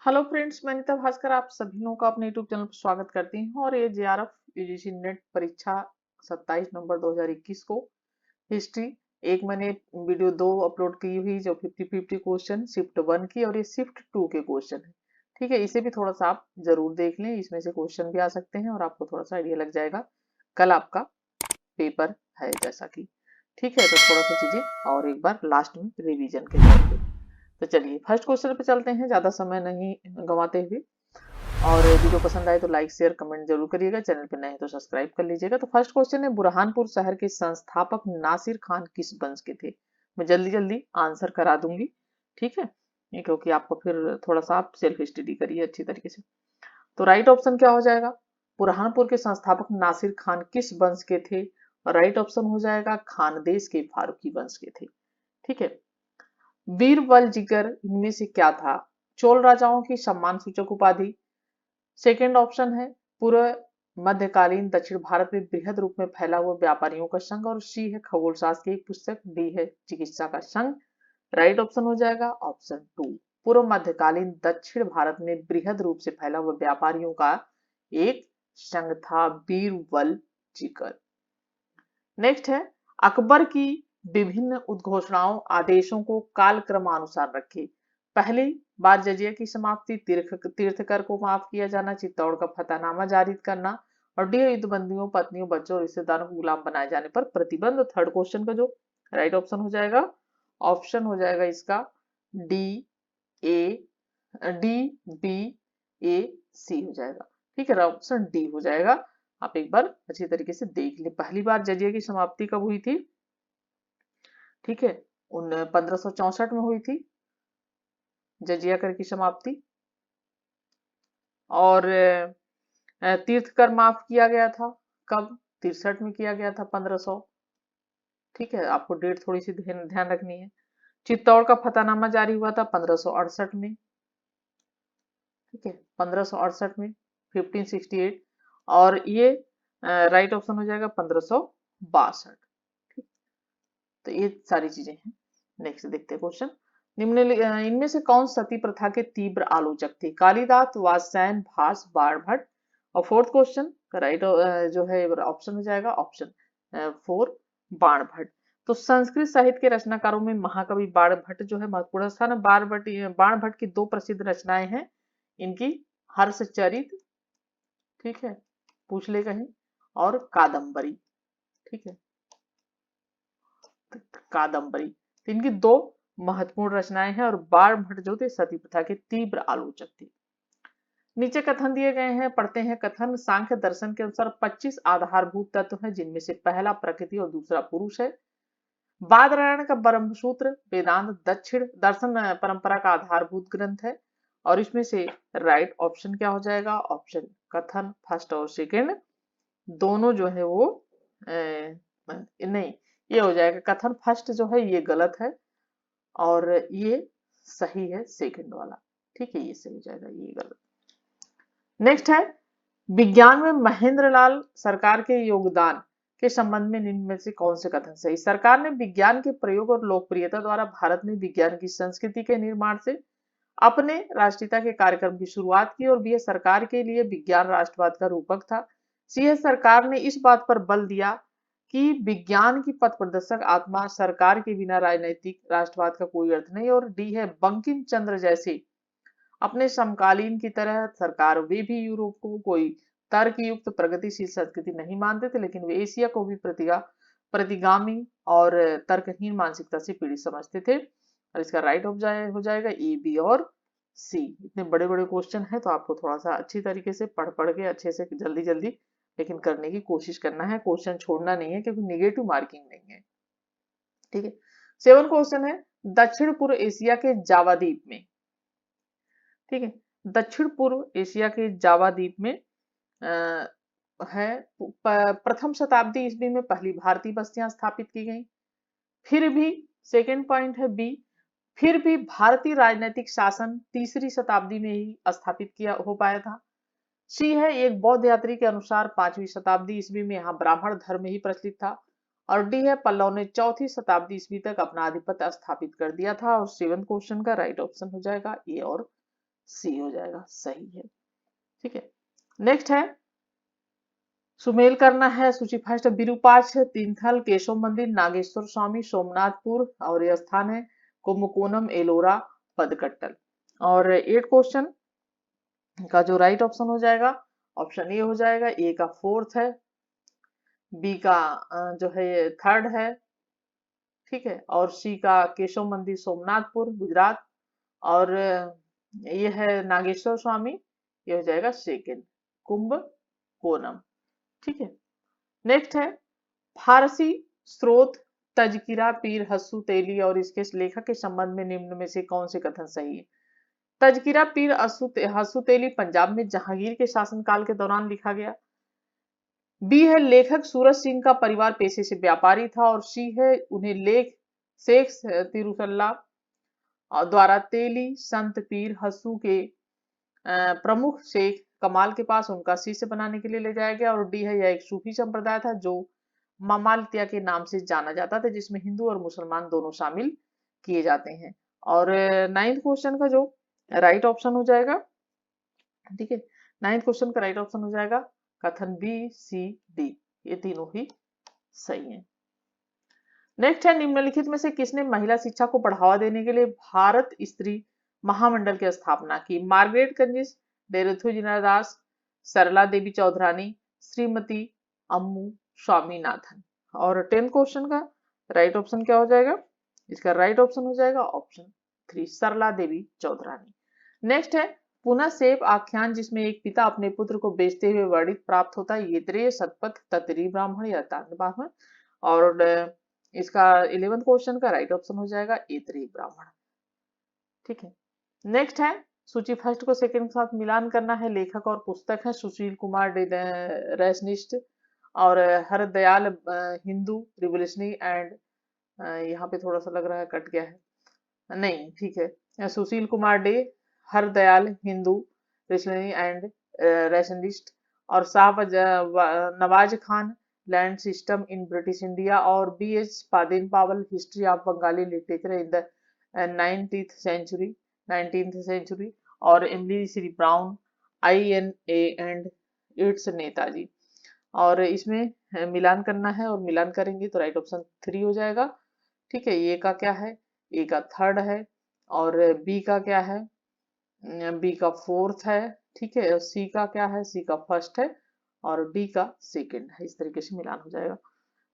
Hello friends, मैं अनीता भास्कर आप सभी लोगों का अपने यूट्यूब चैनल पर स्वागत करती हूँ। और ये जेआरएफ यूजीसी नेट परीक्षा 27 नवंबर 2021 को हिस्ट्री एक मैंने वीडियो 2 अपलोड की हुई जो 50-50 क्वेश्चन शिफ्ट 1 की और ये शिफ्ट 2 के क्वेश्चन है। ठीक है, इसे भी थोड़ा सा आप जरूर देख लें, इसमें से क्वेश्चन भी आ सकते हैं और आपको थोड़ा सा आइडिया लग जाएगा। कल आपका पेपर है जैसा कि। ठीक है, तो थोड़ा सा चीजें और एक बार लास्ट में रिवीजन के तौर पे। तो चलिए फर्स्ट क्वेश्चन पे चलते हैं, ज्यादा समय नहीं गंवाते हुए। और वीडियो पसंद आए तो लाइक शेयर कमेंट जरूर करिएगा, चैनल पे नए हैं तो सब्सक्राइब कर लीजिएगा। तो फर्स्ट क्वेश्चन है, बुरहानपुर शहर के संस्थापक नासिर खान किस वंश के थे? मैं जल्दी जल्दी आंसर करा दूंगी। ठीक है, ये क्योंकि आपको फिर थोड़ा सा आप सेल्फ स्टडी करिए अच्छी तरीके से। तो राइट ऑप्शन क्या हो जाएगा? बुरहानपुर के संस्थापक नासिर खान किस वंश के थे? और राइट ऑप्शन हो जाएगा खानदेश के फारूकी वंश के थे। ठीक है, बीरबलजीगर इनमें से क्या था? चोल राजाओं की सम्मान सूचक उपाधि। सेकेंड ऑप्शन है पूर्व मध्यकालीन दक्षिण भारत में बृहद रूप में फैला हुआ व्यापारियों का संघ। और सी है खगोल शास्त्र की एक पुस्तक। डी है चिकित्सा का संघ। राइट ऑप्शन हो जाएगा ऑप्शन 2, पूर्व मध्यकालीन दक्षिण भारत में बृहद रूप से फैला हुआ व्यापारियों का एक संघ था बीरबल जीकर। नेक्स्ट है, अकबर की विभिन्न उद्घोषणाओं आदेशों को कालक्रमानुसार रखे। पहली बार जजिया की समाप्ति, तीर्थकर को माफ किया जाना, चित्तौड़ का फतहनामा जारी करना, और डी युद्धबंदियों, पत्नियों, बच्चों और रिश्तेदारों को गुलाम बनाए जाने पर प्रतिबंध। थर्ड क्वेश्चन का जो राइट ऑप्शन हो जाएगा, ऑप्शन हो जाएगा इसका डी ए, डी बी ए सी हो जाएगा। ठीक है, ऑप्शन डी हो जाएगा। आप एक बार अच्छी तरीके से देख ले, पहली बार जजिया की समाप्ति कब हुई थी? ठीक है, उन 1564 में हुई थी जजिया कर की समाप्ति। और तीर्थकर माफ किया गया था कब? 63 में किया गया था, 1500। ठीक है, आपको डेट थोड़ी सी ध्यान ध्यान रखनी है। चित्तौड़ का फतहनामा जारी हुआ था 1568 में। ठीक है, 1568 में, 1568। और ये राइट ऑप्शन हो जाएगा 1562। ठीक, तो ये सारी चीजें हैं। नेक्स्ट देखते हैं क्वेश्चन। इनमें से कौन सती प्रथा के तीव्र आलोचक थे? कालिदास, वात्स्यायन, भास, बाणभट्ट। और फोर्थ क्वेश्चन का राइट जो है ऑप्शन हो जाएगा ऑप्शन 4, बाणभट्ट। तो संस्कृत साहित्य के रचनाकारों में महाकवि बाणभट्ट जो है महत्वपूर्ण स्थान है। बाणभट्ट की दो प्रसिद्ध रचनाएं हैं इनकी, हर्षचरित, ठीक है, पूछ ले कहीं, और कादम्बरी। ठीक है, कादम्बरी, तो इनकी दो महत्वपूर्ण रचनाएं हैं। और बाणभट्ट जो थे सती प्रथा के तीव्र आलोचक थे। नीचे कथन दिए गए हैं, पढ़ते हैं कथन। सांख्य दर्शन के अनुसार 25 आधारभूत तत्व हैं, जिनमें से पहला प्रकृति और दूसरा पुरुष है। बादरायण का ब्रह्मसूत्र वेदांत दक्षिण दर्शन परंपरा का आधारभूत ग्रंथ है। और इसमें से राइट ऑप्शन क्या हो जाएगा? ऑप्शन कथन फर्स्ट और सेकेंड दोनों जो है वो नहीं, ये हो जाएगा कथन फर्स्ट जो है ये गलत है और ये सही है सेकंड वाला। ठीक है, ये सही हो जाएगा, ये गलत। नेक्स्ट है, विज्ञान में महेंद्र लाल सरकार के योगदान के संबंध में निम्न में से कौन से कथन सही? सरकार ने विज्ञान के प्रयोग और लोकप्रियता द्वारा भारत में विज्ञान की संस्कृति के निर्माण से अपने राष्ट्रीयता के कार्यक्रम की शुरुआत की। और बी सरकार के लिए विज्ञान राष्ट्रवाद का रूपक था। सी है, सरकार ने इस बात पर बल दिया कि विज्ञान की पथ प्रदर्शक आत्मा, सरकार के बिना राजनीतिक राष्ट्रवाद का कोई अर्थ नहीं। और डी है, बंकिम चंद्र जैसे अपने समकालीन की तरह सरकार वे भी यूरोप को कोई तर्कयुक्त प्रगतिशील संस्कृति नहीं मानते थे, लेकिन वे एशिया को भी प्रतिगामी और तर्कहीन मानसिकता से पीड़ित समझते थे। और इसका राइट हो जाएगा ए, बी और सी। इतने बड़े बड़े क्वेश्चन है तो आपको थोड़ा सा अच्छी तरीके से पढ़ पढ़ के अच्छे से जल्दी जल्दी लेकिन करने की कोशिश करना है, क्वेश्चन छोड़ना नहीं है क्योंकि निगेटिव मार्किंग नहीं है। ठीक है, 7 क्वेश्चन है, दक्षिण पूर्व एशिया के जावा द्वीप में, ठीक है, दक्षिण पूर्व एशिया के जावा द्वीप में है प्रथम शताब्दी ईस्वी में पहली भारतीय बस्तियां स्थापित की गई। फिर भी सेकेंड पॉइंट है बी, फिर भी भारतीय राजनीतिक शासन तीसरी शताब्दी में ही स्थापित किया हो पाया था। सी है, एक बौद्ध यात्री के अनुसार 5वीं शताब्दी ईस्वी में यहाँ ब्राह्मण धर्म ही प्रचलित था। और डी है, पल्लव ने 4वीं शताब्दी ईस्वी तक अपना आधिपत्य स्थापित कर दिया था। और 7th क्वेश्चन का राइट ऑप्शन हो जाएगा ए और सी हो जाएगा, सही है। ठीक है, नेक्स्ट है सुमेल करना है। सूची फर्स्ट, विरूपाक्ष तीर्थल, केशव मंदिर, नागेश्वर स्वामी, सोमनाथपुर, और यह स्थान है कुंभकोणम, एलोरा, पदकट्टल। और 8 क्वेश्चन का जो राइट ऑप्शन हो जाएगा, ऑप्शन ए हो जाएगा, ए का 4th है, बी का जो है 3rd है, ठीक है, और सी का केशव मंदिर सोमनाथपुर गुजरात, और ये है नागेश्वर स्वामी, ये हो जाएगा 2nd कुंभकोणम। ठीक है, नेक्स्ट है फारसी स्रोत तजकिरा पीर हस्सू तेली और इसके लेखक के संबंध में निम्न में से कौन से कथन सही है। तजकिरा पीर हस्सू तेली पंजाब में जहांगीर के शासनकाल के दौरान लिखा गया। बी है लेखक सूरज सिंह का परिवार पेशे से व्यापारी था, और सी है उन्हें लेख शेख तिरुसल्ला द्वारा तेली संत पीर हस्सू के प्रमुख शेख कमाल के पास उनका शिष्य बनाने के लिए ले जाया गया, और डी है यह एक सूफी संप्रदाय था जो मामालतिया के नाम से जाना जाता था, जिसमें हिंदू और मुसलमान दोनों शामिल किए जाते हैं। और 9th क्वेश्चन का जो राइट ऑप्शन हो जाएगा, ठीक है, 9th क्वेश्चन का राइट ऑप्शन हो जाएगा कथन बी सी डी, ये तीनों ही सही है। नेक्स्ट है निम्नलिखित में से किसने महिला शिक्षा को बढ़ावा देने के लिए भारत स्त्री महामंडल की स्थापना की। मार्गरेट कंजिस, डेरोथू जिनादास, सरला देवी चौधरानी, श्रीमती अम्मू स्वामीनाथन। और 10th क्वेश्चन का राइट ऑप्शन क्या हो जाएगा, इसका राइट ऑप्शन हो जाएगा ऑप्शन 3 सरला देवी चौधरानी। नेक्स्ट है पुनः सेव आख्यान जिसमें एक पिता अपने पुत्र को बेचते हुए वर्णित प्राप्त होता है, येत्रेय सतपथ ततरी ब्राह्मण या तांड ब्राह्मण। और इसका 11th क्वेश्चन का राइट ऑप्शन हो जाएगा येत्रेय ब्राह्मण। ठीक है, नेक्स्ट है सूची फर्स्ट को सेकंड के साथ मिलान करना है। लेखक और पुस्तक है सुशील कुमार रैशनिस्ट और हरदयाल हिंदू रिवोल्यूशनरी एंड, यहाँ पे थोड़ा सा लग रहा है कट गया है, नहीं ठीक है, Sushil Kumar De, Hardayal Hindu revolutionary and rationalist, और Nawaz Khan land system in British India, और B H Baden Powell history of Bengali literature in the 19th century, और एमली श्री Brown INA and its Netaji. और इसमें मिलान करना है, और मिलान करेंगे तो राइट ऑप्शन 3 हो जाएगा। ठीक है, ए का क्या है, ए का 3rd है, और बी का क्या है, बी का 4th है, ठीक है, और सी का क्या है, सी का 1st है, और डी का 2nd है। इस तरीके से मिलान हो जाएगा।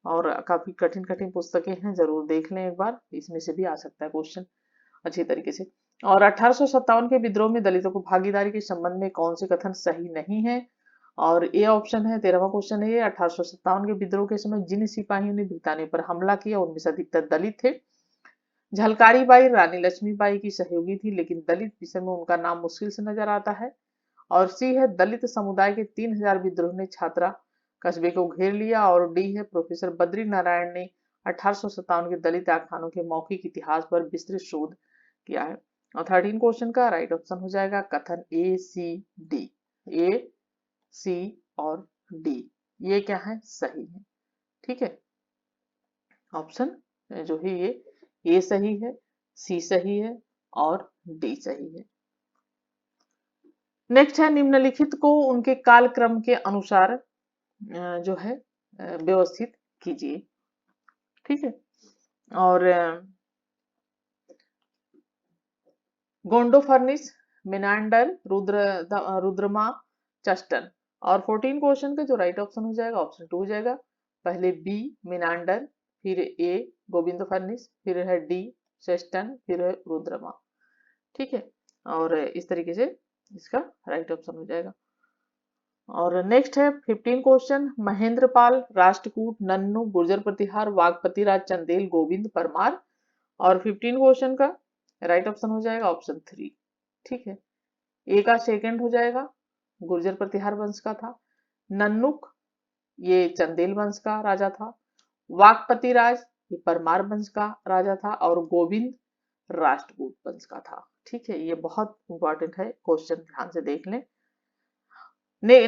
और काफी कठिन कठिन पुस्तकें हैं, जरूर देख लें एक बार, इसमें से भी आ सकता है क्वेश्चन अच्छी तरीके से। और 1857 के विद्रोह में दलितों को भागीदारी के संबंध में कौन से कथन सही नहीं है। और ए ऑप्शन है 13वां क्वेश्चन है ये, 1857 के विद्रोह के समय जिन सिपाहियों ने ब्रिटानिया पर हमला किया उनमें से अधिकतर दलित थे। झलकारी बाई रानी लक्ष्मीबाई की सहयोगी थी, लेकिन दलित विषय में उनका नाम मुश्किल से नजर आता है। और सी है दलित समुदाय के 3000 विद्रोह ने छात्रा कस्बे को घेर लिया। और डी है प्रोफेसर बद्री नारायण ने 1857 के दलित आख्यानों के मौखिक इतिहास पर विस्तृत शोध किया है। और 13 क्वेश्चन का राइट ऑप्शन हो जाएगा कथन ए सी डी, ए सी और डी ये क्या है, सही है। ठीक है, ऑप्शन जो है ये ए सही है, सी सही है और डी सही है। नेक्स्ट है निम्नलिखित को उनके कालक्रम के अनुसार जो है व्यवस्थित कीजिए। ठीक है, और गोंडो फर्निस, मिनांडर, रुद्रमा, चस्टन। और 14 क्वेश्चन का जो राइट ऑप्शन हो जाएगा ऑप्शन 2 हो जाएगा। पहले बी मिनांडर, फिर ए गोविंद फर्निस, फिर है डी चस्टन, फिर है रुद्रमा। ठीक है, और इस तरीके से इसका राइट ऑप्शन हो जाएगा। और नेक्स्ट है 15 क्वेश्चन, महेंद्र पाल, राष्ट्रकूट, नन्नू, गुर्जर प्रतिहार, वागपति राज चंदेल, गोविंद परमार। और 15 क्वेश्चन का राइट ऑप्शन हो जाएगा ऑप्शन 3। ठीक है, ए का 2nd हो जाएगा, गुर्जर प्रतिहार वंश का था। नन्नुक ये चंदेल वंश का राजा था। वागपति राज ये परमार वंश का राजा था, और गोविंद राष्ट्रकूट वंश का था। ठीक है, ये बहुत इंपॉर्टेंट है, क्वेश्चन ध्यान से देख लें।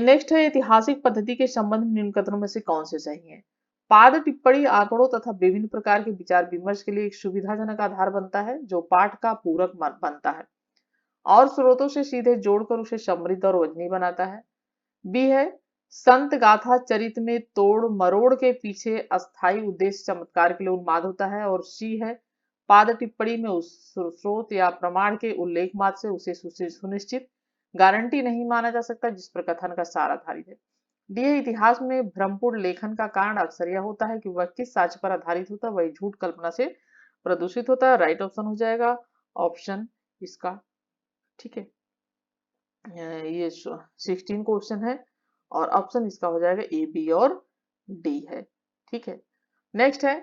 नेक्स्ट है ऐतिहासिक पद्धति के संबंध में निम्न कथनों में से कौन से सही है। पाद टिप्पणी आंकड़ों तथा विभिन्न प्रकार के विचार विमर्श के लिए एक सुविधाजनक आधार बनता है जो पाठ का पूरक बनता है। और स्रोतों से सीधे जोड़कर उसे समृद्ध और वजनी बनाता है। बी है संत गाथा चरित में तोड़ मरोड़ के पीछे अस्थाई उद्देश्य चमत्कार के लिए उन्माद होता है। और सी है पाद टिप्पणी में उस स्रोत या प्रमाण के उल्लेख मात्र से उसे सुनिश्चित गारंटी नहीं माना जा सकता जिस पर कथन का सार आधारित है। डी है इतिहास में भ्रमपूर्ण लेखन का कारण अक्सर यह होता है कि वह किस साक्ष्य पर आधारित होता है वही झूठ कल्पना से प्रदूषित होता है। राइट ऑप्शन हो जाएगा ऑप्शन इसका। ठीक है, ये 16 क्वेश्चन है और ऑप्शन इसका हो जाएगा ए बी और डी है। ठीक है, नेक्स्ट है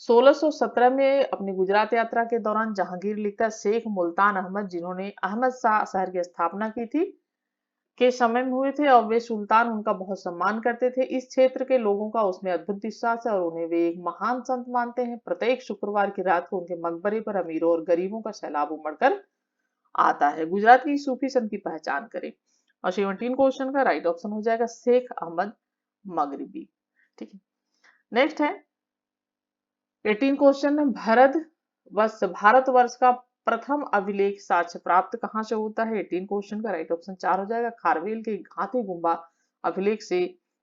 1617 में अपनी गुजरात यात्रा के दौरान जहांगीर लिखता है शेख मुल्तान अहमद जिन्होंने अहमद शाह शहर की स्थापना की थी के समय में हुए थे और वे सुल्तान उनका बहुत सम्मान करते थे। इस क्षेत्र के लोगों का उसमें अद्भुत विश्वास है और उन्हें वे एक महान संत मानते हैं। प्रत्येक शुक्रवार की रात को उनके मकबरे पर अमीरों और गरीबों का सैलाब उमड़कर आता है। गुजरात की सूफी संत की पहचान करें। और 17 क्वेश्चन का राइट ऑप्शन हो जाएगा शेख अहमद मगरिबी। ठीक है, नेक्स्ट है 18 क्वेश्चन भारतवर्ष का प्रथम अभिलेख साक्ष्य प्राप्त कहां से होता है। 18 क्वेश्चन का राइट ऑप्शन 4 हो जाएगा खारवेल के हाथी गुम्बा अभिलेख से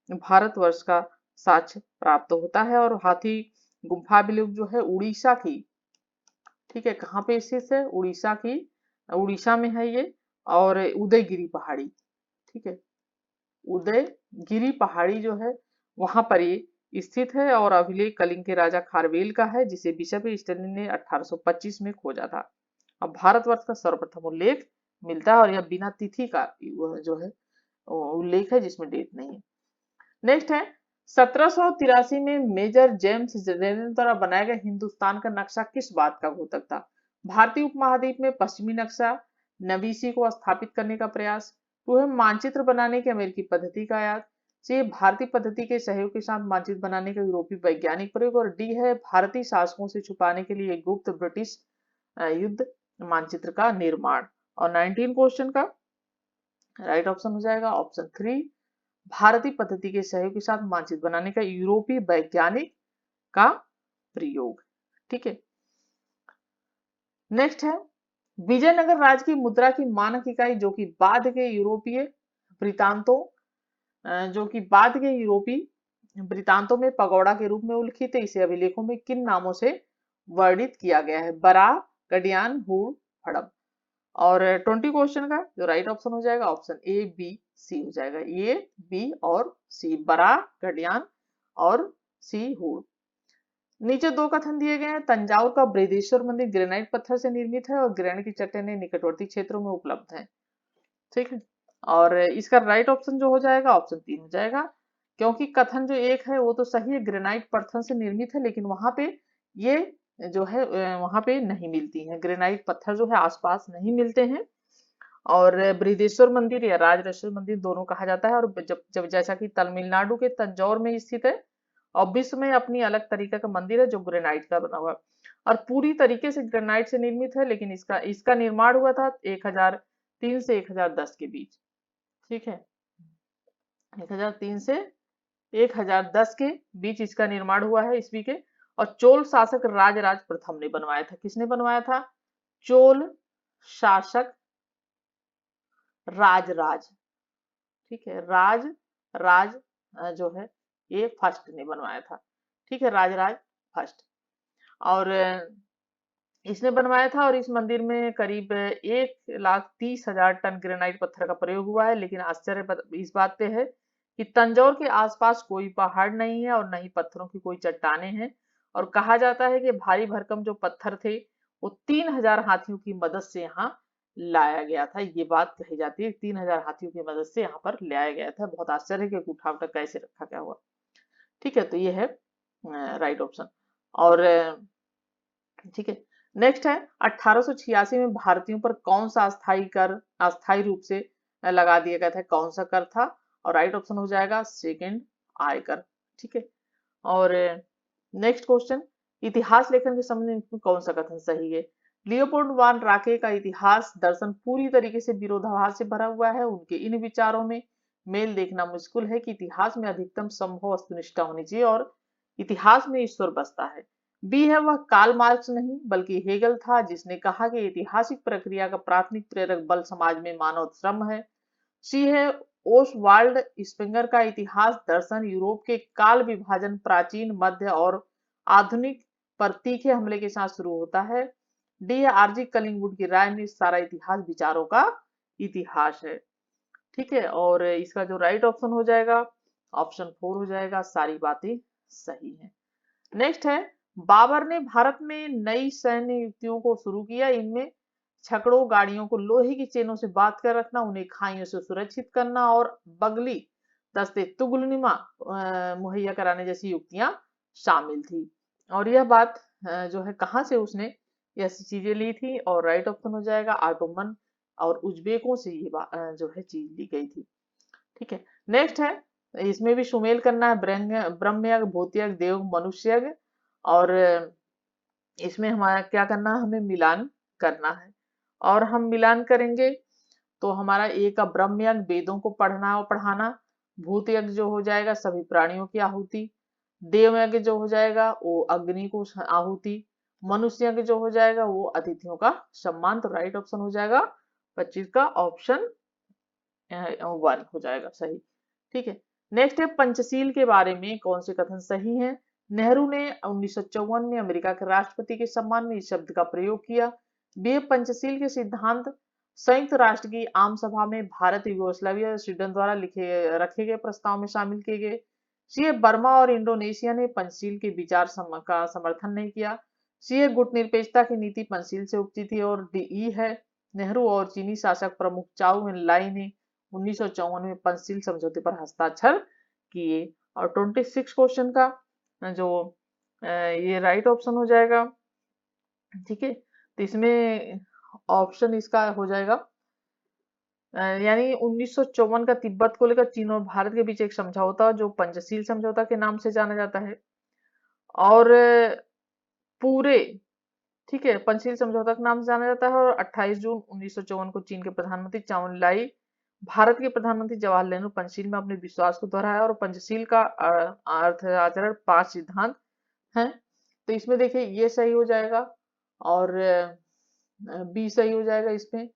भारतवर्ष का साक्ष्य प्राप्त होता है। और हाथी गुम्फा अभिलेख जो है उड़ीसा की, ठीक है, कहाँ पे स्थित है, उड़ीसा की, उड़ीसा में है ये, और उदयगिरी पहाड़ी, ठीक है, उदयगिरी पहाड़ी जो है वहां पर ये स्थित है। और अभिलेख कलिंग के राजा खारवेल का है जिसे बिशप स्टैनली ने 1825 में खोजा था। अब भारतवर्ष का सर्वप्रथम उल्लेख मिलता है और यह बिना तिथि का जो है उल्लेख है जिसमें डेट नहीं है। नेक्स्ट है 1783 में मेजर जेम्स जेरेन द्वारा बनाया गया हिंदुस्तान का नक्शा किस बात का घोतक था। भारतीय उपमहाद्वीप में पश्चिमी नक्शा नवीसी को स्थापित करने का प्रयास, वह मानचित्र बनाने की अमेरिकी पद्धति का याद, सी भारतीय पद्धति के सहयोग के साथ मानचित्र बनाने का यूरोपीय वैज्ञानिक प्रयोग, और डी है भारतीय शासकों से छुपाने के लिए गुप्त ब्रिटिश युद्ध मानचित्र का निर्माण। और 19 क्वेश्चन का राइट ऑप्शन हो जाएगा ऑप्शन 3 भारतीय पद्धति के सहयोग के साथ मानचित्र बनाने का यूरोपीय वैज्ञानिक का प्रयोग। ठीक है, नेक्स्ट है विजयनगर राज्य की मुद्रा की मानक इकाई जो कि बाद के यूरोपीय वृत्तांतों में पगोड़ा के रूप में उल्लिखित है, इसे अभिलेखों में किन नामों से वर्णित किया गया है। बरा, गडियान, हूड़, हड़प। और 20 क्वेश्चन का जो राइट ऑप्शन हो जाएगा ऑप्शन ए बी सी हो जाएगा, ए बी और सी, बरा, गडियान और सी हूड़। नीचे दो कथन दिए गए हैं। तंजावुर का बृहदेश्वर मंदिर ग्रेनाइट पत्थर से निर्मित है और ग्रेनाइट की चट्टानें निकटवर्ती क्षेत्रों में उपलब्ध हैं। ठीक है, और इसका राइट ऑप्शन जो हो जाएगा ऑप्शन 3 हो जाएगा, क्योंकि कथन जो एक है वो तो सही है, ग्रेनाइट पत्थर से निर्मित है, लेकिन वहां पे ये जो है वहां पे नहीं मिलती है, ग्रेनाइट पत्थर जो है आसपास नहीं मिलते हैं। और बृहदेश्वर मंदिर या राजराजेश्वर मंदिर दोनों कहा जाता है। और जब जैसा कि तमिलनाडु के तंजौर में स्थित है और विश्व में अपनी अलग तरीके का मंदिर है जो ग्रेनाइट का बना हुआ है और पूरी तरीके से ग्रेनाइट से निर्मित है, लेकिन इसका निर्माण हुआ था 1003 से 1010 के बीच। ठीक है, 1003 से 1010 के बीच इसका निर्माण हुआ है ईस्वी के। और चोल शासक राजराज प्रथम ने बनवाया था। किसने बनवाया था? चोल शासक राजराज, ठीक है, राज जो है ये फर्स्ट ने बनवाया था। ठीक है, राजराज फर्स्ट, और इसने बनवाया था। और इस मंदिर में करीब 1,30,000 टन ग्रेनाइट पत्थर का प्रयोग हुआ है। लेकिन आश्चर्य इस बात पे है कि तंजौर के आसपास कोई पहाड़ नहीं है और न ही पत्थरों की कोई चट्टानें हैं। और कहा जाता है कि भारी भरकम जो पत्थर थे वो 3,000 हाथियों की मदद से यहाँ लाया गया था। ये बात कही जाती है 3,000 हाथियों की मदद से यहाँ पर लाया गया था। बहुत आश्चर्य के उठा उठा कैसे रखा गया हुआ। ठीक है, तो ये है राइट ऑप्शन। और ठीक है, नेक्स्ट है 1886 में भारतीयों पर कौन सा अस्थायी रूप से लगा दिया गया था, कौन सा कर था? और राइट ऑप्शन हो जाएगा सेकंड आयकर। ठीक है, और नेक्स्ट क्वेश्चन इतिहास लेखन के संबंध में कौन सा कथन सही है? लियोपोल्ड वान राके का इतिहास दर्शन पूरी तरीके से विरोधाभास से भरा हुआ है। उनके इन विचारों में मेल देखना मुश्किल है कि इतिहास में अधिकतम संभव वस्तुनिष्ठता होनी चाहिए और इतिहास में ईश्वर बसता है। बी है वह कार्ल मार्क्स नहीं बल्कि हेगल था, जिसने कहा कि ऐतिहासिक प्रक्रिया का प्राथमिक प्रेरक बल समाज में मानव श्रम है। सी है ओसवाल्ड स्पिंगर का इतिहास दर्शन यूरोप के काल विभाजन प्राचीन मध्य और आधुनिक पर तीखे हमले के साथ शुरू होता है। डी है आरजी कलिंगवुड की राय में सारा इतिहास विचारों का इतिहास है। ठीक है, और इसका जो राइट ऑप्शन हो जाएगा ऑप्शन 4 हो जाएगा, सारी बातें सही है। नेक्स्ट है, बाबर ने भारत में नई सैन्य युक्तियों को शुरू किया। इनमें छकड़ों गाड़ियों को लोहे की चेनों से बांध कर रखना, उन्हें खाइयों से सुरक्षित करना और बगली दस्ते तुगलनुमा मुहैया कराने जैसी युक्तियां शामिल थी। और यह बात जो है कहाँ से उसने यह चीजें ली थी, और राइट ऑप्शन हो जाएगा ऑटोमन और उज्बेकों से ये जो है चीज ली गई थी। ठीक है, नेक्स्ट है, इसमें भी सुमेल करना है ब्रह्मयज्ञ, भूतयज्ञ, देव, मनुष्यज्ञ, और इसमें हमारा क्या करना है, हमें मिलान करना है। और हम मिलान करेंगे तो हमारा ए का ब्रह्मयज्ञ वेदों को पढ़ना और पढ़ाना, भूत यज्ञ जो हो जाएगा सभी प्राणियों की आहुति, देव यज्ञ जो हो जाएगा वो अग्नि को आहुति, मनुष्य यज्ञ जो हो जाएगा वो अतिथियों का सम्मान। तो राइट ऑप्शन हो जाएगा 25 का ऑप्शन 1 हो जाएगा सही। ठीक है, नेक्स्ट है, पंचशील के बारे में कौन से कथन सही हैं। नेहरू ने 1954 में अमेरिका के राष्ट्रपति के सम्मान में इस शब्द का प्रयोग किया। बी, पंचशील के सिद्धांत संयुक्त राष्ट्र की आम सभा में भारत, यूगोस्लाविया और स्वीडन द्वारा रखे गए प्रस्ताव में शामिल किए गए। सी, बर्मा और इंडोनेशिया ने पंचशील के विचार का समर्थन नहीं किया। सी, गुटनिरपेक्षता की नीति पंचशील से उपजी थी। और डी है, नेहरू और चीनी शासक प्रमुख चाउ एन लाई ने 1954 में पंचशील समझौते पर हस्ताक्षर किए। और 26 क्वेश्चन का जो ये राइट ऑप्शन हो जाएगा। ठीक है, तो इसमें ऑप्शन इसका हो जाएगा यानी 1954 का तिब्बत को लेकर चीन और भारत के बीच एक समझौता जो पंचशील समझौता के नाम से जाना जाता है। और पूरे, ठीक है, पंचशील समझौता के नाम से जाना जाता है। और 28 जून 1954 को चीन के प्रधानमंत्री चाउ एन लाई, भारत के प्रधानमंत्री जवाहरलाल नेहरू पंचशील में अपने विश्वास को दोहराया। और पंचशील का अर्थ आचरण 5 सिद्धांत हैं। तो इसमें देखिए ये सही हो जाएगा, और बी सही हो जाएगा इसमें,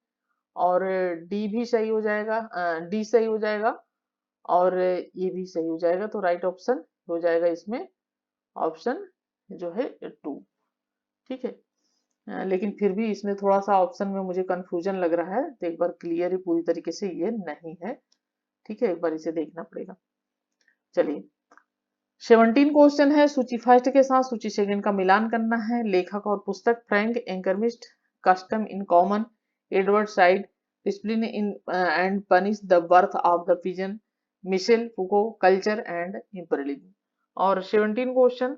और डी भी सही हो जाएगा, डी सही हो जाएगा, और ये भी सही हो जाएगा। तो राइट ऑप्शन हो जाएगा इसमें ऑप्शन जो है 2। ठीक है, लेकिन फिर भी इसमें थोड़ा सा ऑप्शन में मुझे कंफ्यूजन लग रहा है, तो एक बार क्लियर ही पूरी तरीके से ये नहीं है। ठीक है, एक बार इसे देखना पड़ेगा। चलिए, 17 क्वेश्चन है, सूची फर्स्ट के साथ सूची सेकंड का मिलान करना है। लेखक और पुस्तक Frank Ankersmit, custom in common, Edward Said, discipline in and punish the birth of the prison, Michel Foucault, culture and imperialism. और 17 क्वेश्चन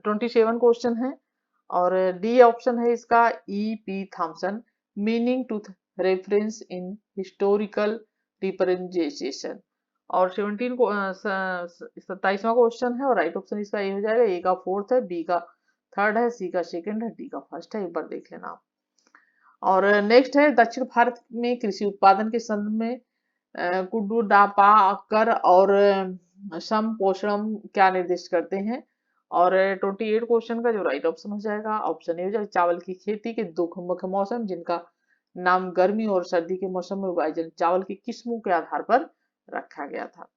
27 क्वेश्चन है, और डी ऑप्शन है इसका E P Thompson, meaning to reference in historical representation. और 17 को 27वां question है, और right option इसका ए हो जाएगा। ए का 4th है, बी का 3rd है, सी का 2nd है, डी का 1st है। एक बार देख लेना आप। और नेक्स्ट है, दक्षिण भारत में कृषि उत्पादन के संदर्भ में कुड्डू डापा कर और सम पोषणम क्या निर्दिष्ट करते हैं। और 28 क्वेश्चन का जो राइट ऑप्शन हो जाएगा ऑप्शन ए हो जाएगा, चावल की खेती के 2 मुख्य मौसम जिनका नाम गर्मी और सर्दी के मौसम में उगाई जाने चावल की किस्मों के आधार पर रखा गया था।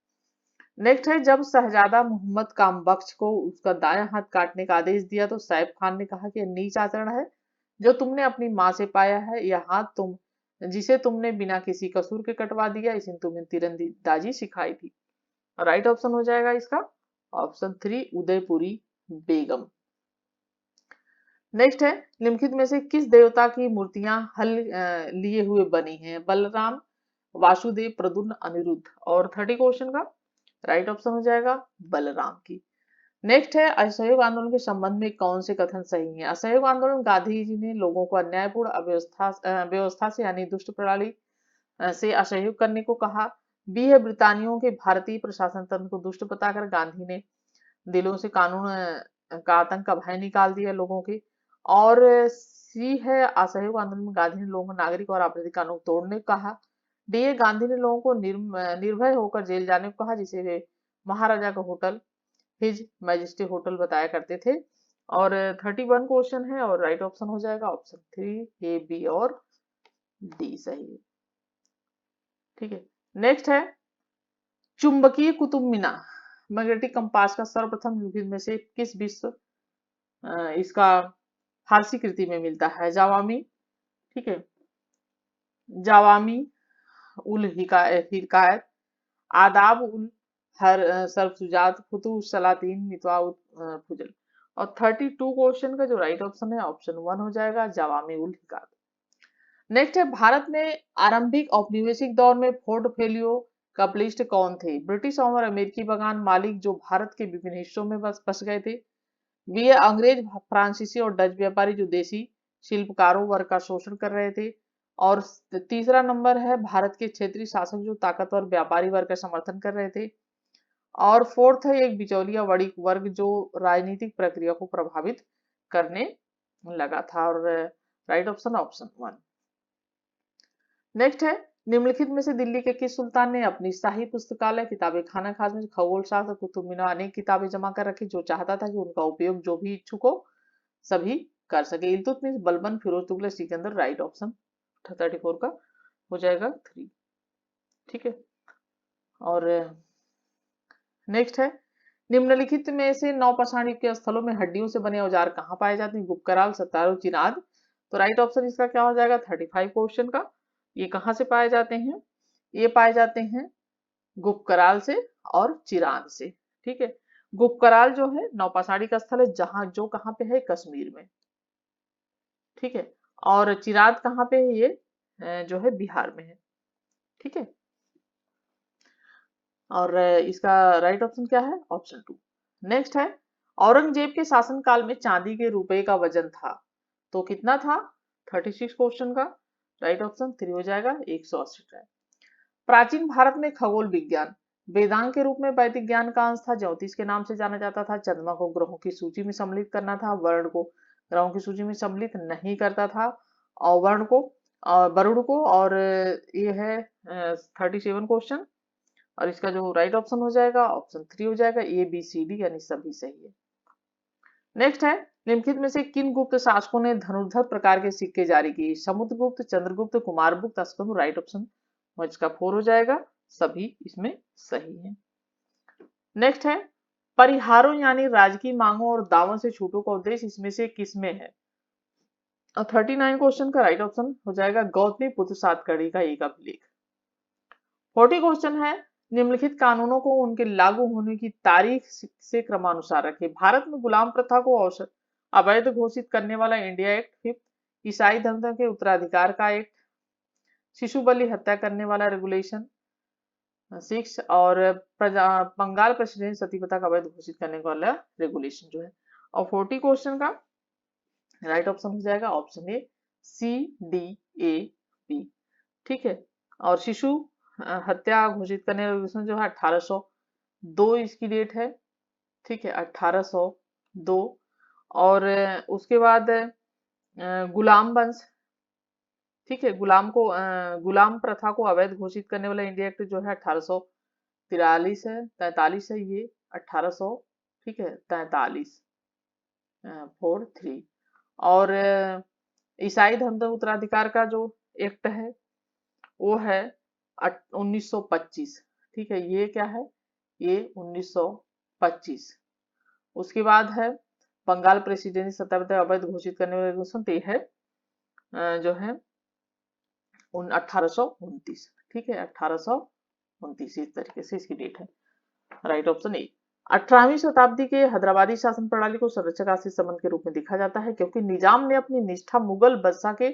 नेक्स्ट है, जब शहजादा मोहम्मद कामबख्श को उसका दायां हाथ काटने का आदेश दिया तो सैफ खान ने कहा कि यह नीच आचरण है जो तुमने अपनी माँ से पाया है। यह हाथ जिसे तुमने बिना किसी कसूर के कटवा दिया, इसने तुम्हें तीरंदाजी सिखाई थी। राइट ऑप्शन हो जाएगा इसका ऑप्शन 3 उदयपुरी बेगम। नेक्स्ट है, निम्नलिखित में से किस देवता की मूर्तियां हल लिए हुए बनी हैं। बलराम, वासुदेव, प्रद्युम्न, अनिरुद्ध। और 30 क्वेश्चन का राइट ऑप्शन हो जाएगा बलराम की। नेक्स्ट है, असहयोग आंदोलन के संबंध में कौन से कथन सही है। असहयोग आंदोलन गांधी जी ने लोगों को अन्यायपूर्ण व्यवस्था से यानी दुष्ट प्रणाली से असहयोग करने को कहा। बी है, ब्रितानियों के भारतीय प्रशासन तंत्र को दुष्ट बताकर गांधी ने दिलों से कानून का आतंक का भय निकाल दिया लोगों के। और सी है, असहयोग आंदोलन में गांधी ने लोगों को नागरिक और आपराधिक कानून तोड़ने को कहा। डी है, गांधी ने लोगों को निर्भय होकर जेल जाने को कहा, जिसे वे महाराजा का होटल हिज मैजेस्टी होटल बताया करते थे। और 31 क्वेश्चन है और राइट ऑप्शन हो जाएगा ऑप्शन 3, ए, बी और डी सही है। ठीक है, नेक्स्ट है चुंबकीय कुतुब मीनार मैग्नेटिक कंपास का सर्वप्रथम निम्नलिखित में से किस विश्व इसका फारसी कृति में मिलता है? जावामी, ठीक है, जावामी उल हिकायत, आदाब उल हर सरफुजात, फुतुह सलातीन, मितवा फुजल। और 32 क्वेश्चन का जो राइट ऑप्शन है ऑप्शन 1 हो जाएगा जावामी उल हिकायत। नेक्स्ट है भारत में आरंभिक औपनिवेशिक दौर में पोर्टफोलियो कपलिस्ट कौन थे? ब्रिटिश और अमेरिकी बगान मालिक जो भारत के विभिन्न हिस्सों में बस गए थे। बी है अंग्रेज, फ्रांसीसी और डच व्यापारी जो देसी शिल्पकारों वर्ग का शोषण कर रहे थे। और तीसरा नंबर है भारत के क्षेत्रीय शासक जो ताकतवर व्यापारी वर्ग का समर्थन कर रहे थे। और फोर्थ है एक बिचौलिया वर्ग जो राजनीतिक प्रक्रिया को प्रभावित करने लगा था। और राइट ऑप्शन ऑप्शन 1। नेक्स्ट है निम्नलिखित में से दिल्ली के किस सुल्तान ने अपनी शाही पुस्तकालय, किताबे खाना खास में खगोल शास्त्र, कुतुब मीनार अनेक किताबें जमा कर रखी, जो चाहता था कि उनका उपयोग जो भी इच्छुक हो सभी कर सके? इल्तुतमिश, बलबन, फिरोज तुगलक, सिकंदर। राइट ऑप्शन 34 का हो जाएगा 3। ठीक है, और नेक्स्ट है निम्नलिखित में से नौपाषाण युग के स्थलों में हड्डियों से बने औजार कहाँ पाए जाते हैं? गुप्त कराल, सत्तारू, चिनाद। तो राइट ऑप्शन इसका क्या हो जाएगा 35 क्वेश्चन का? ये कहाँ से पाए जाते हैं? ये पाए जाते हैं गुप्त कराल से और चिरांद से। ठीक है, गुप्त कराल जो है नौपाषाणी का स्थल है जहां जो कहाँ पे है? कश्मीर में। ठीक है, और चिरांद कहाँ पे है? ये जो है बिहार में है। ठीक है, और इसका राइट ऑप्शन क्या है? ऑप्शन 2। नेक्स्ट है औरंगजेब के शासनकाल में चांदी के रुपए का वजन था तो कितना था? 36 क्वेश्चन का राइट ऑप्शन 3 हो जाएगा 180 ग्राम। प्राचीन भारत में खगोल विज्ञान वेदांग के रूप में वैदिक ज्ञान का अंश था। ज्योतिष के नाम से जाना जाता था। चंद्रमा को ग्रहों की सूची में सम्मिलित करना था। वर्ण को ग्रहों की सूची में सम्मिलित नहीं करता था। और वर्ण को और वरुण को। और ये है 37 क्वेश्चन और इसका जो राइट ऑप्शन हो जाएगा ऑप्शन 3 हो जाएगा, ए, बी, सी, डी यानी सभी सही है। नेक्स्ट है निम्नलिखित में से किन गुप्त शासकों ने धनुर्धर प्रकार के सिक्के जारी किए? समुद्रगुप्त, चंद्रगुप्त, कुमारगुप्त, अस्कंद। राइट ऑप्शन इसका 4 हो जाएगा, सभी इसमें सही है। नेक्स्ट है परिहारों यानी राजकीय मांगों और दावों से छूटों का उद्देश्य इसमें से किसमें है? और 39 क्वेश्चन का राइट ऑप्शन हो जाएगा गौतमी पुत्र सातकर्णी का एक अभिलेख। 40 क्वेश्चन है निम्नलिखित कानूनों को उनके लागू होने की तारीख से क्रमानुसार रखें। भारत में गुलाम प्रथा को अवैध घोषित करने वाला इंडिया एक्ट। 5th ईसाई धर्म के उत्तराधिकार का एक्ट। शिशु बलि हत्या करने वाला रेगुलेशन 6। और बंगाल प्रेसिडेंट सती प्रथा का अवैध घोषित करने वाला रेगुलेशन जो है। और 40 क्वेश्चन का राइट ऑप्शन हो जाएगा option A, C, D, A, B. ठीक है, और शिशु हत्या घोषित करने रेगुलेशन जो है 1802 इसकी डेट है। ठीक है, 1802। और उसके बाद गुलाम वंश। ठीक है, गुलाम प्रथा को अवैध घोषित करने वाला इंडिया एक्ट जो है 1843 है, 43 है ये 1800। ठीक है, 43 43। और ईसाई धर्म उत्तराधिकार का जो एक्ट है वो है 1925। ठीक है, ये क्या है? ये 1925। उसके बाद है बंगाल प्रेसिडेंसी सत्ता अवैध घोषित करने वाले रेगुलेशन है जो है 1829। ठीक है, 1829 इस तरीके से इसकी डेट है। Right option A. 18वीं शताब्दी के हैदराबादी शासन प्रणाली को संरक्षक आश्रित संबंध के रूप में देखा जाता है क्योंकि निजाम ने अपनी निष्ठा मुगल बादशाह के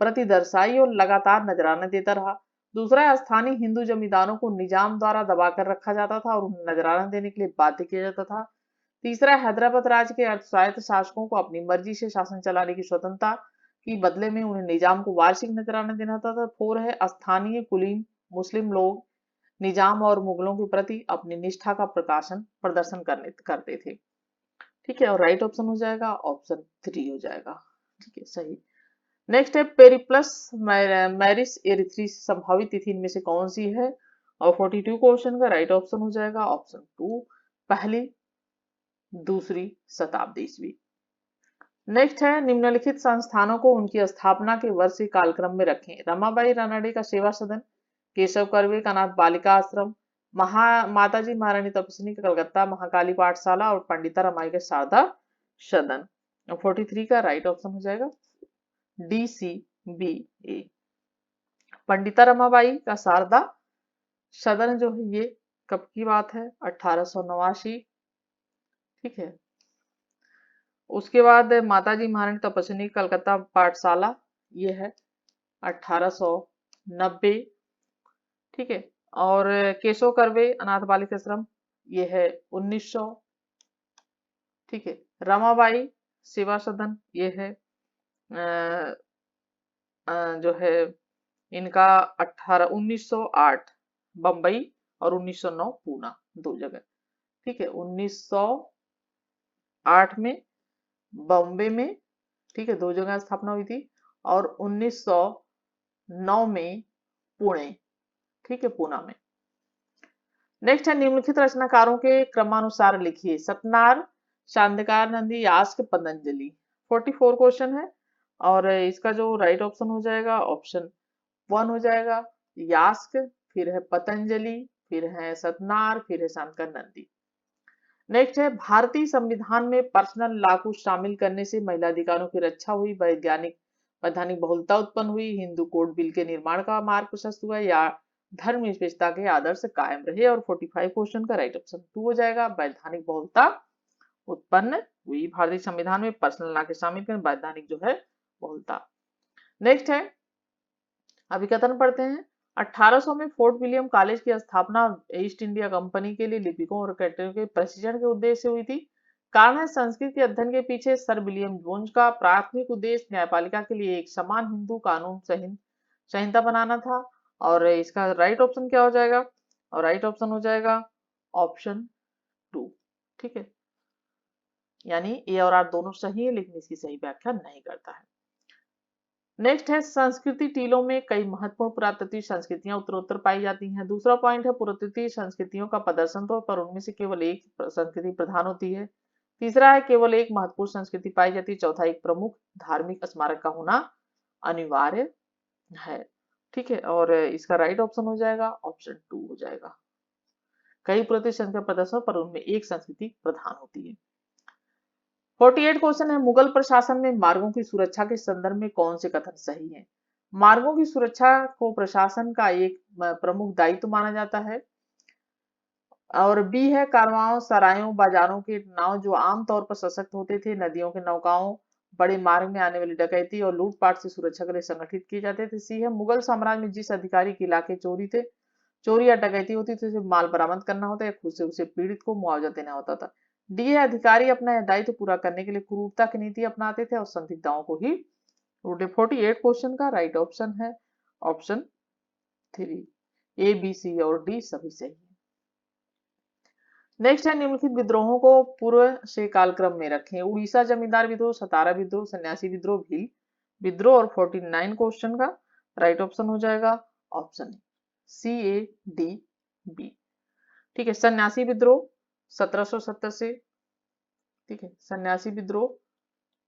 प्रति दर्शाई और लगातार नजराना देता रहा। दूसरा, स्थानीय हिंदू जमींदारों को निजाम द्वारा दबाकर रखा जाता था और उन्हें नजराना देने के लिए बाध्य किया जाता था। तीसरा, हैदराबाद राज्य के स्वायत्त शासकों को अपनी मर्जी से शासन चलाने की स्वतंत्रता की बदले में उन्हें निजाम को वार्षिक नजराना देना था। 4 है स्थानीय कुलीन मुस्लिम लोग निजाम और मुगलों के प्रति अपनी निष्ठा का प्रदर्शन करते थे। ठीक है, और राइट ऑप्शन हो जाएगा ऑप्शन 3 हो जाएगा। ठीक है, सही। नेक्स्ट है पेरिप्लस मैरिस एरिथ्रीस संभावित तिथि इनमें से कौन सी है? और 42 क्वेश्चन का राइट ऑप्शन हो जाएगा ऑप्शन 2, पहली दूसरी शताब्दी ईस्वी। नेक्स्ट है निम्नलिखित संस्थानों को उनकी स्थापना के वर्षीय कालक्रम में रखें। रमाबाई रानडे का सेवा सदन, केशव कर्वे का अनाथ बालिका आश्रम, माताजी महारानी तपस्विनी का कलकत्ता महाकाली पाठशाला और पंडिता रमाई का शारदा सदन। 43 का राइट ऑप्शन हो जाएगा डी सी बी ए। पंडिता रमाबाई का शारदा सदन जो है ये कब की बात है? 1889। ठीक है। उसके बाद माताजी महारानी तपस्विनी कलकत्ता पाठशाला ये है 1890। ठीक है। और केशव कर्वे अनाथ बालिका आश्रम ये है 1900। ठीक है। रमाबाई सेवा सदन ये है जो है इनका 1908 बम्बई और 1909 पूना, दो जगह। ठीक है। 1908 में बॉम्बे में, ठीक है, दो जगह स्थापना हुई थी, और 1909 में पुणे, ठीक है, पूना में। नेक्स्ट है निम्नलिखित रचनाकारों के क्रमानुसार लिखिए। सतनार, शांतिकार नंदी, यास्क, पतंजलि। 44 क्वेश्चन है और इसका जो राइट ऑप्शन हो जाएगा ऑप्शन 1 हो जाएगा यास्क, फिर है पतंजलि, फिर है सतनार, फिर है शांतिकार नंदी। नेक्स्ट है भारतीय संविधान में पर्सनल लॉ को शामिल करने से महिला अधिकारों की रक्षा हुई, वैधानिक बहुलता उत्पन्न हुई, हिंदू कोड बिल के निर्माण का मार्ग प्रशस्त हुआ, या धर्म निरपेक्षता के आदर्श कायम रहे। और 45 क्वेश्चन का राइट ऑप्शन 2 हो जाएगा वैधानिक बहुलता उत्पन्न हुई। भारतीय संविधान में पर्सनल लॉ के शामिल कर वैधानिक जो है बहुलता। नेक्स्ट है अभिकथन पढ़ते हैं। 1800 में फोर्ट विलियम कॉलेज की स्थापना ईस्ट इंडिया कंपनी के लिए लिपिकों और कैटरों के प्रशिक्षण के उद्देश्य से हुई थी। कारण है संस्कृत के अध्ययन के पीछे सर विलियम जोन्स का प्राथमिक उद्देश्य न्यायपालिका के लिए एक समान हिंदू कानून संहिता बनाना था। और इसका राइट ऑप्शन क्या हो जाएगा? और राइट ऑप्शन हो जाएगा ऑप्शन 2। ठीक है, यानी ए और आर दोनों सही है लेकिन इसकी सही व्याख्या नहीं करता है। नेक्स्ट है संस्कृति टीलों में कई महत्वपूर्ण पुरातत्वीय संस्कृतियां उत्तरोत्तर पाई जाती हैं। दूसरा पॉइंट है पुरातत्वीय संस्कृतियों का प्रदर्शन तो पर उनमें से केवल एक संस्कृति प्रधान होती है। तीसरा है केवल एक महत्वपूर्ण संस्कृति पाई जाती है। चौथा एक प्रमुख धार्मिक स्मारक का होना अनिवार्य है। ठीक है, और इसका राइट ऑप्शन हो जाएगा ऑप्शन 2 हो जाएगा। कई पुरातत्वीय संस्कृति प्रदर्शन पर उनमें एक संस्कृति प्रधान होती है। 48 क्वेश्चन है मुगल प्रशासन में मार्गों की सुरक्षा के संदर्भ में कौन से कथन सही है? मार्गों की सुरक्षा को प्रशासन का एक प्रमुख दायित्व माना जाता है। और बी है कारवां, सरायों, बाजारों के नाव जो आमतौर पर सशक्त होते थे, नदियों के नौकाओं, बड़े मार्ग में आने वाली डकैती और लूटपाट से सुरक्षा के लिए संगठित किए जाते थे। सी है मुगल साम्राज्य में जिस अधिकारी के इलाके चोरी या डकैती होती थी, उसे माल बरामद करना होता है, खुद से उसे पीड़ित को मुआवजा देना होता था। डी है अधिकारी अपना दायित्व पूरा करने के लिए क्रूरता की नीति अपनाते थे और संदिग्धों को ही लूटे। 48 क्वेश्चन का राइट ऑप्शन है ऑप्शन 3। ए, बी, सी और डी सभी सही है। नेक्स्ट है निम्नलिखित विद्रोहों को पूर्व से कालक्रम में रखें। उड़ीसा जमींदार विद्रोह, सतारा विद्रोह, सन्यासी विद्रोह, भील विद्रोह। और 49 क्वेश्चन का राइट ऑप्शन हो जाएगा ऑप्शन सी, ए, डी, बी। ठीक है, सन्यासी विद्रोह 1770 से, ठीक है, सन्यासी विद्रोह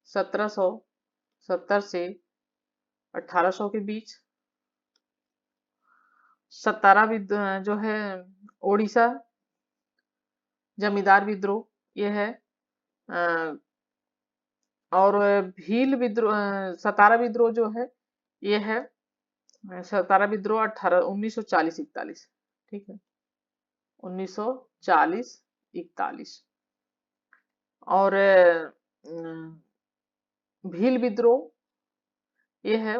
1770 से 1800 के बीच। सतारा जो है ओडिशा जमींदार विद्रोह ये है। और भील विद्रोह, सतारा विद्रोह जो है ये है सतारा विद्रोह 1940-41। ठीक है, 1940-41। और भील विद्रोह ये है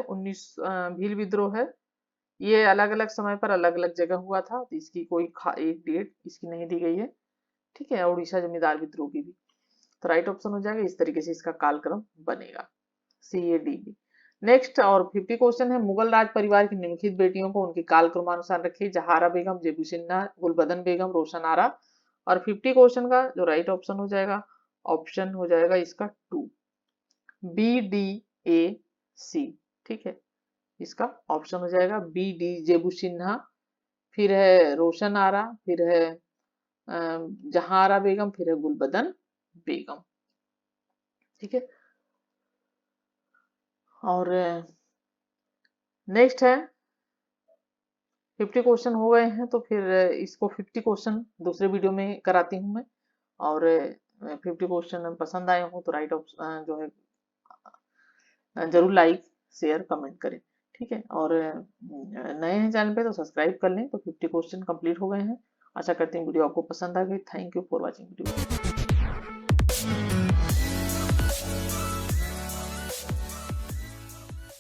भील विद्रोह है, ये अलग अलग समय पर अलग अलग जगह हुआ था, तो इसकी कोई एक डेट इसकी नहीं दी गई है। ठीक है, उड़ीसा जमींदार विद्रोह की भी। तो राइट ऑप्शन हो जाएगा, इस तरीके से इसका कालक्रम बनेगा सी, ए, डी, बी। नेक्स्ट और 50 क्वेश्चन है मुगल राज परिवार की निम्नलिखित बेटियों को उनके कालक्रमानुसार रखिए। जहारा बेगम, जेबू सिन्हा, गुलबदन बेगम, रोशन आरा। और 50 क्वेश्चन का जो राइट ऑप्शन हो जाएगा ऑप्शन हो जाएगा इसका 2, बी, डी, ए, सी। ठीक है, इसका ऑप्शन हो जाएगा बी, डी, जेबू सिन्हा, फिर है रोशन आरा, फिर है जहारा बेगम, फिर है गुलबदन बेगम। ठीक है, और नेक्स्ट है 50 क्वेश्चन हो गए हैं, तो फिर इसको 50 क्वेश्चन दूसरे वीडियो में कराती हूँ मैं। और 50 क्वेश्चन पसंद आए हो तो राइट ऑप्शन जो है जरूर लाइक शेयर कमेंट करें, ठीक है। और नए हैं चैनल पे तो सब्सक्राइब कर लें। तो 50 क्वेश्चन कंप्लीट हो गए हैं। आशा करती हूँ वीडियो आपको पसंद आ गई। Thank you for watching video.